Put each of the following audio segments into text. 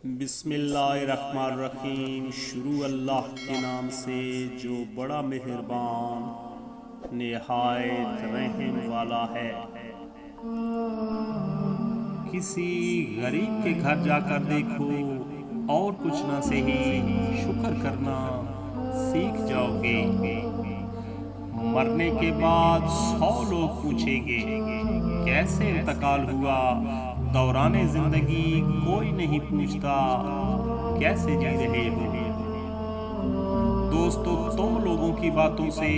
بسم اللہ الرحمن الرحیم۔ شروع اللہ کے نام سے جو بڑا مہربان نہایت رحم والا ہے۔ کسی غریب کے گھر جا کر دیکھو، اور کچھ نہ سہی شکر کرنا سیکھ جاؤ گے۔ مرنے کے بعد 100 لوگ پوچھیں گے کیسے انتقال ہوا، دوران زندگی کوئی نہیں پوچھتا کیسے جی رہے ہو۔ دوستو، تم لوگوں کی باتوں سے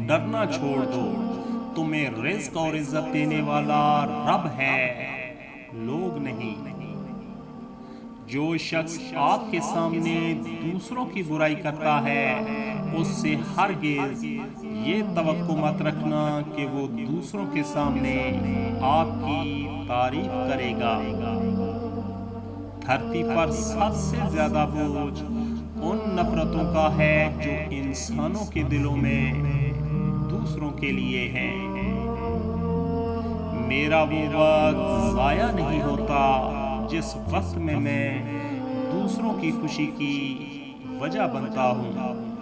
ڈرنا چھوڑ دو، تمہیں رزق اور عزت دینے والا رب ہے، لوگ نہیں۔ جو شخص آپ کے سامنے دوسروں کی برائی کرتا ہے، اس سے ہرگز یہ توقع مت رکھنا کہ وہ دوسروں کے سامنے آپ کی تعریف کرے گا۔ دھرتی پر سب سے زیادہ بوجھ ان نفرتوں کا ہے جو انسانوں کے دلوں میں دوسروں کے لیے ہے۔ میرا وہ وقت ضائع نہیں ہوتا جس وقت میں دوسروں کی خوشی کی وجہ بنتا ہوں۔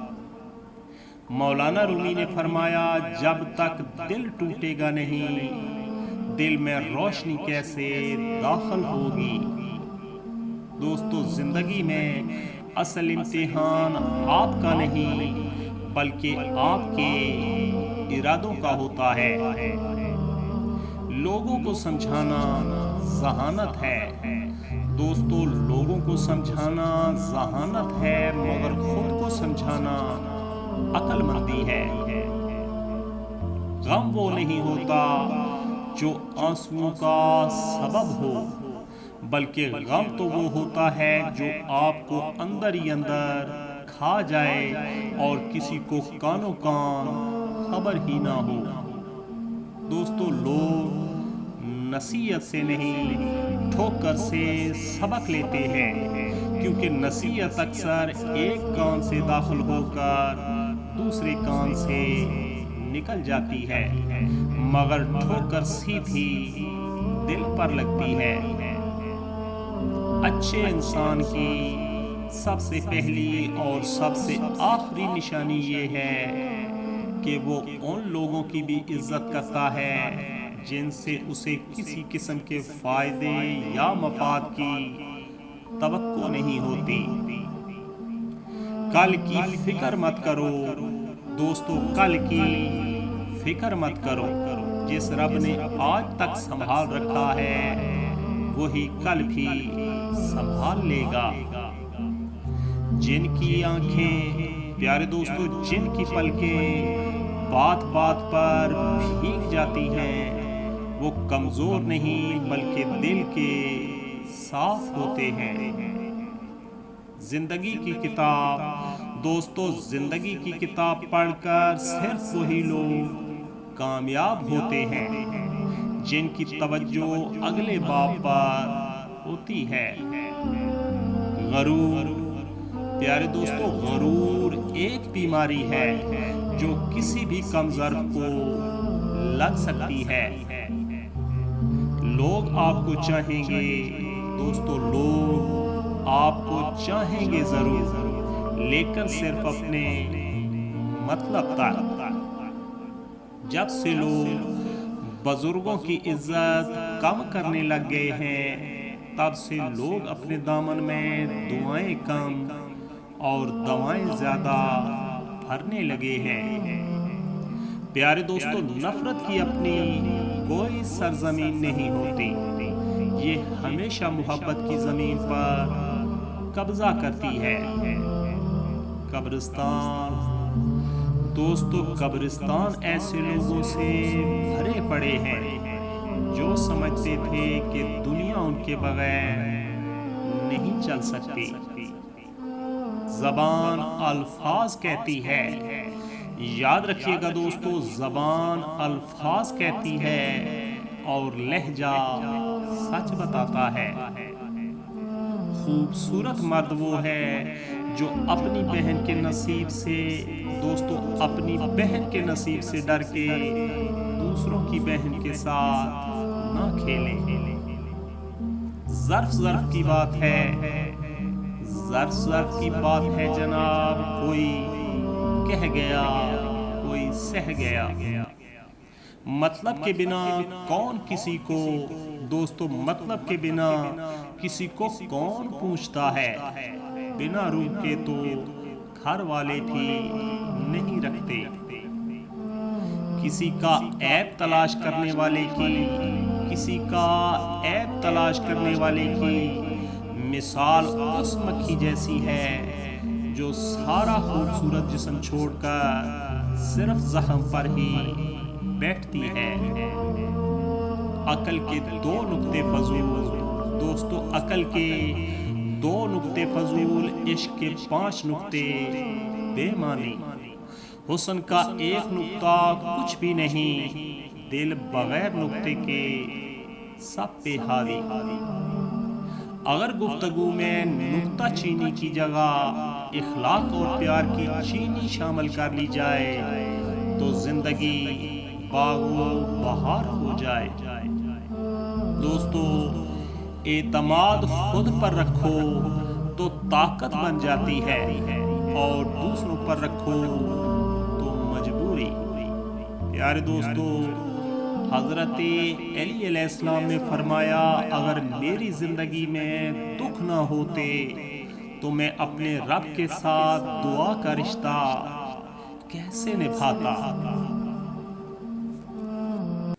مولانا رومی نے فرمایا، جب تک دل ٹوٹے گا نہیں، دل میں روشنی کیسے داخل ہوگی۔ دوستو، زندگی میں اصل امتحان آپ کا نہیں بلکہ آپ کے ارادوں کا ہوتا ہے۔ لوگوں کو سمجھانا ذہانت ہے۔ دوستو، لوگوں کو سمجھانا ذہانت ہے، مگر خود کو سمجھانا عقل مندی ہے۔ غم وہ نہیں ہوتا جو آنسوؤں کا سبب ہو، بلکہ غم تو وہ ہوتا ہے جو آپ کو اندر ہی اندر کھا جائے اور کسی کو کانوں کان خبر ہی نہ ہو۔ دوستو، لوگ نصیحت سے نہیں ٹھوکر سے سبق لیتے ہیں، کیونکہ نصیحت اکثر ایک کان سے داخل ہو کر دوسرے کان سے نکل جاتی ہے، مگر ٹھوکر سیدھی دل پر لگتی ہے۔ اچھے انسان کی سب سے پہلی اور سب سے آخری نشانی یہ ہے کہ وہ ان لوگوں کی بھی عزت کرتا ہے جن سے اسے کسی قسم کے فائدے یا مفاد کی توقع نہیں ہوتی۔ کل کی فکر مت کرو دوستو، کل کی فکر مت کرو۔ جس رب نے آج تک سنبھال رکھا ہے وہی کل بھی سنبھال لے گا۔ جن کی آنکھیں، پیارے دوستو، جن کی پلکیں بات بات پر بھیگ جاتی ہیں، وہ کمزور نہیں بلکہ دل کے صاف ہوتے ہیں۔ زندگی کی کتاب، دوستو، زندگی کی کتاب پڑھ کر صرف وہی لوگ کامیاب ہوتے ہیں جن کی توجہ اگلے باب پر ہوتی ہے۔ غرور، پیارے دوستو، غرور ایک بیماری ہے جو کسی بھی کم ظرف کو لگ سکتی ہے۔ لوگ آپ کو چاہیں گے دوستو، لوگ آپ کو چاہیں گے ضرور، لیکن صرف اپنے مطلب تک۔ جب سے لوگ بزرگوں کی عزت کم کرنے لگ گئے ہیں، تب سے لوگ اپنے دامن میں دعائیں کم اور دوائیں زیادہ بھرنے لگے ہیں۔ پیارے دوستو، نفرت کی اپنی کوئی سرزمین نہیں ہوتی، یہ ہمیشہ محبت کی زمین پر قبضہ کرتی ہے۔ قبرستان، دوستو، قبرستان ایسے لوگوں سے بھرے پڑے ہیں جو سمجھتے تھے کہ دنیا ان کے بغیر نہیں چل سکتی۔ زبان الفاظ کہتی ہے، یاد رکھیے گا دوستو، زبان الفاظ کہتی ہے اور لہجہ سچ بتاتا ہے۔ خوبصورت مرد وہ ہے جو اپنی بہن کے نصیب سے، دوستو، اپنی بہن کے نصیب سے ڈر کے دوسروں کی بہن کے ساتھ نہ کھیلے۔ ظرف کی بات ہے، ظرف کی بات ہے جناب، کوئی کہہ گیا کوئی سہ گیا۔ مطلب کے بنا کون کسی کو، دوستو مطلب کے بنا کسی کو کون پوچھتا ہے؟ بنا روح کے تو گھر والے بھی نہیں رکھتے۔ کسی کا عیب تلاش کرنے والے کی، کسی کا عیب تلاش کرنے والے کی مثال اس مکھی جیسی ہے جو سارا خوبصورت جسم چھوڑ کر صرف زخم پر ہی بیٹھتی ہے۔ عقل کے دو نقطے فضول، دوستو عقل کے دو نقطے فضول، عشق کے 5 نقطے بے معنی، حسن کا ایک نقطہ کچھ بھی نہیں، دل بغیر نقطے کے سب پہ حاوی۔ اگر گفتگو میں نقطہ چینی کی جگہ اخلاق اور پیار کی چینی شامل کر لی جائے تو زندگی باغ و بہار ہو جائے۔ دوستو اعتماد خود پر رکھو تو طاقت بن جاتی ہے، اور دوسروں پر رکھو تو مجبوری۔ پیارے دوستو، حضرت علی علیہ السلام نے فرمایا، اگر میری زندگی میں دکھ نہ ہوتے تو میں اپنے رب کے ساتھ دعا کا رشتہ کیسے نبھاتا۔